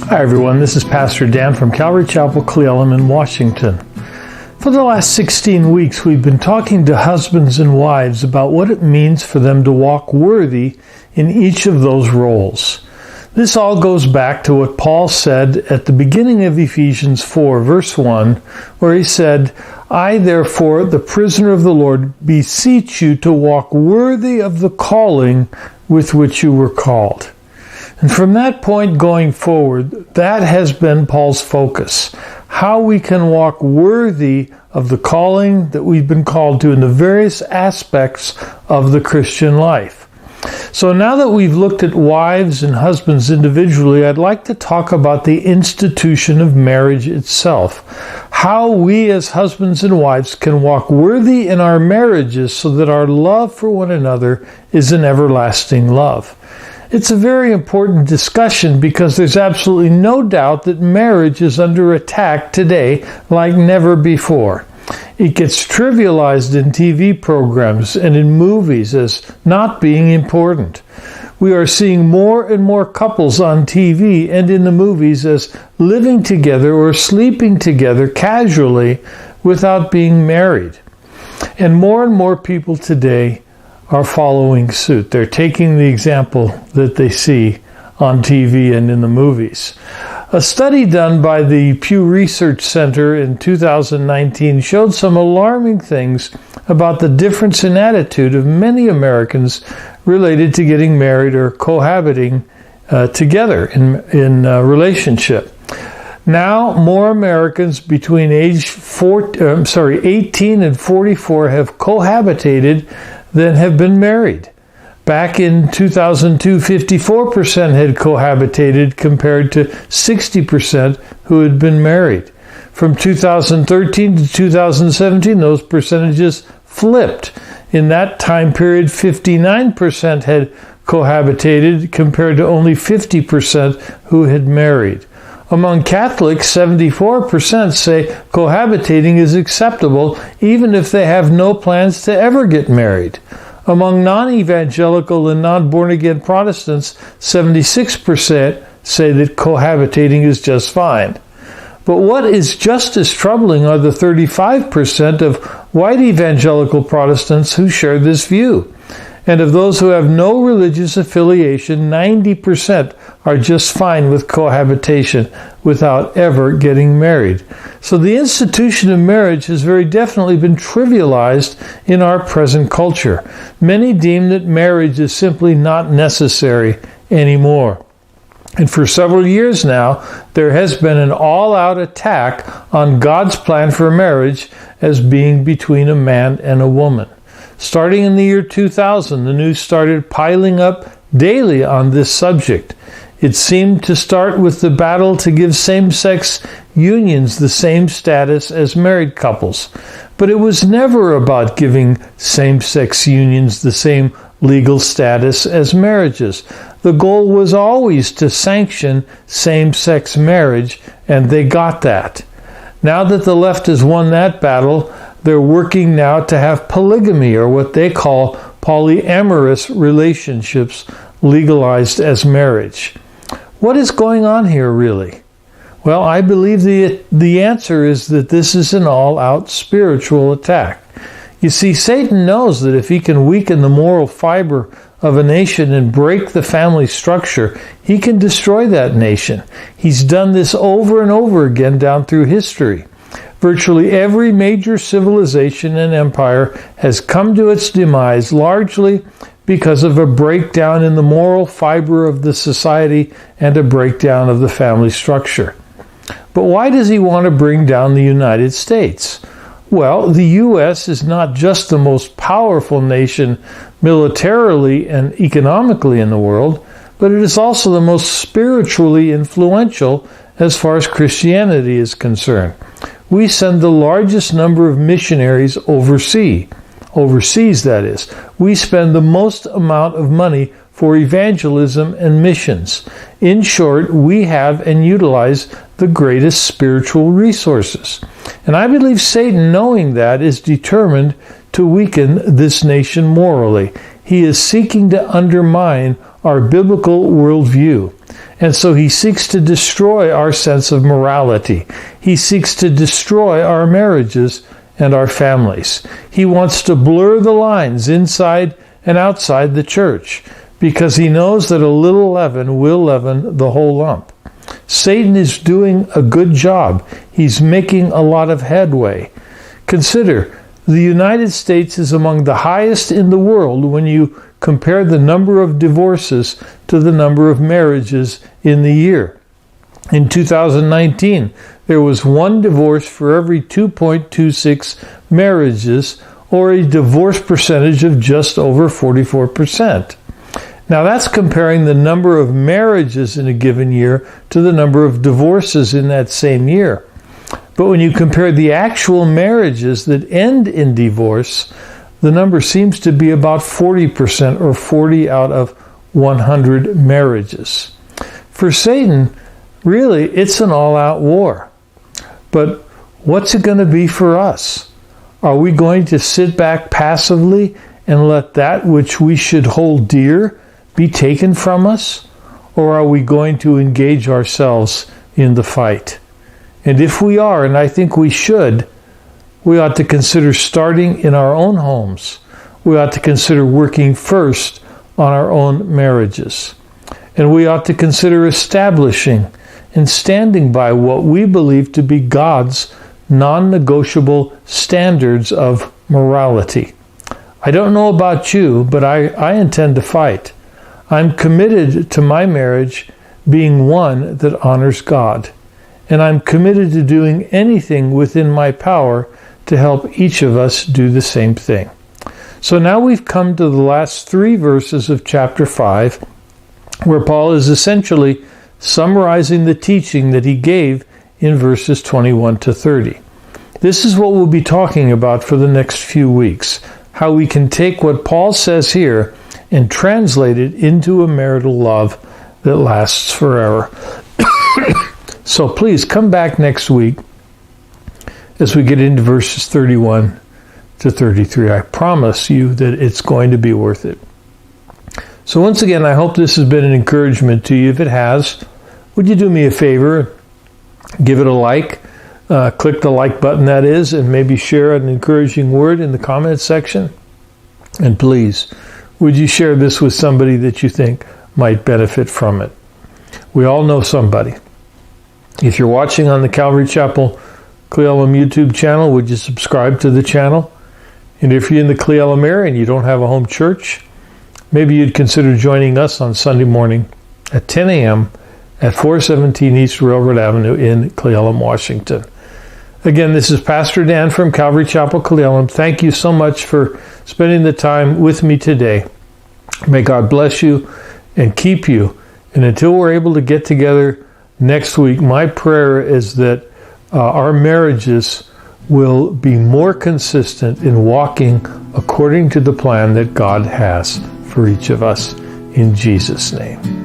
Hi everyone, this is Pastor Dan from Calvary Chapel, Cle Elum in Washington. For the last 16 weeks, we've been talking to husbands and wives about what it means for them to walk worthy in each of those roles. This all goes back to what Paul said at the beginning of Ephesians 4, verse 1, where he said, I, therefore, the prisoner of the Lord, beseech you to walk worthy of the calling with which you were called. And from that point going forward, that has been Paul's focus. How we can walk worthy of the calling that we've been called to in the various aspects of the Christian life. So now that we've looked at wives and husbands individually, I'd like to talk about the institution of marriage itself. How we as husbands and wives can walk worthy in our marriages so that our love for one another is an everlasting love. It's a very important discussion because there's absolutely no doubt that marriage is under attack today like never before. It gets trivialized in TV programs and in movies as not being important. We are seeing more and more couples on TV and in the movies as living together or sleeping together casually without being married. And more people today are following suit. They're taking the example that they see on TV and in the movies. A study done by the Pew Research Center in 2019 showed some alarming things about the difference in attitude of many Americans related to getting married or cohabiting together in relationship. Now, more Americans between age 18 and 44 have cohabitated than have been married. Back in 2002, 54% had cohabitated compared to 60% who had been married. From 2013 to 2017, those percentages flipped. In that time period, 59% had cohabitated compared to only 50% who had married. Among Catholics, 74% say cohabitating is acceptable even if they have no plans to ever get married. Among non-evangelical and non-born-again Protestants, 76% say that cohabitating is just fine. But what is just as troubling are the 35% of white evangelical Protestants who share this view. And of those who have no religious affiliation, 90% are just fine with cohabitation without ever getting married. So the institution of marriage has very definitely been trivialized in our present culture. Many deem that marriage is simply not necessary anymore. And for several years now, there has been an all-out attack on God's plan for marriage as being between a man and a woman. Starting in the year 2000, the news started piling up daily on this subject. It seemed to start with the battle to give same-sex unions the same status as married couples. But it was never about giving same-sex unions the same legal status as marriages. The goal was always to sanction same-sex marriage, and they got that. Now that the left has won that battle, they're working now to have polygamy, or what they call polyamorous relationships, legalized as marriage. What is going on here, really? Well, I believe the answer is that this is an all-out spiritual attack. You see, Satan knows that if he can weaken the moral fiber of a nation and break the family structure, he can destroy that nation. He's done this over and over again down through history. Virtually every major civilization and empire has come to its demise largely because of a breakdown in the moral fiber of the society and a breakdown of the family structure. But why does he want to bring down the United States? Well, the U.S. is not just the most powerful nation militarily and economically in the world, but it is also the most spiritually influential as far as Christianity is concerned. We send the largest number of missionaries overseas, that is. We spend the most amount of money for evangelism and missions. In short, we have and utilize the greatest spiritual resources. And I believe Satan, knowing that, is determined to weaken this nation morally. He is seeking to undermine our biblical worldview. And so he seeks to destroy our sense of morality. He seeks to destroy our marriages and our families. He wants to blur the lines inside and outside the church because he knows that a little leaven will leaven the whole lump. Satan is doing a good job. He's making a lot of headway. Consider, the United States is among the highest in the world when you compare the number of divorces to the number of marriages in the year. In 2019, there was one divorce for every 2.26 marriages, or a divorce percentage of just over 44%. Now that's comparing the number of marriages in a given year to the number of divorces in that same year. But when you compare the actual marriages that end in divorce, the number seems to be about 40%, or 40 out of 100 marriages. For Satan, really, it's an all-out war. But what's it going to be for us? Are we going to sit back passively and let that which we should hold dear be taken from us? Or are we going to engage ourselves in the fight? And if we are, and I think we should, we ought to consider starting in our own homes. We ought to consider working first on our own marriages. And we ought to consider establishing and standing by what we believe to be God's non-negotiable standards of morality. I don't know about you, but I intend to fight. I'm committed to my marriage being one that honors God. And I'm committed to doing anything within my power to help each of us do the same thing. So now we've come to the last 3 verses of chapter 5, where Paul is essentially summarizing the teaching that he gave in verses 21 to 30. This is what we'll be talking about for the next few weeks, how we can take what Paul says here and translate it into a marital love that lasts forever. So please come back next week as we get into verses 31 to 33. I promise you that it's going to be worth it. So once again, I hope this has been an encouragement to you. If it has, would you do me a favor? Give it a like. Click the like button, that is, and maybe share an encouraging word in the comments section. And please, would you share this with somebody that you think might benefit from it? We all know somebody. If you're watching on the Calvary Chapel Cle Elum YouTube channel, would you subscribe to the channel? And if you're in the Cle Elum area and you don't have a home church, maybe you'd consider joining us on Sunday morning at 10 a.m. at 417 East Railroad Avenue in Cle Elum, Washington. Again, this is Pastor Dan from Calvary Chapel Cle Elum. Thank you so much for spending the time with me today. May God bless you and keep you. And until we're able to get together next week, my prayer is that our marriages will be more consistent in walking according to the plan that God has for each of us. In Jesus' name.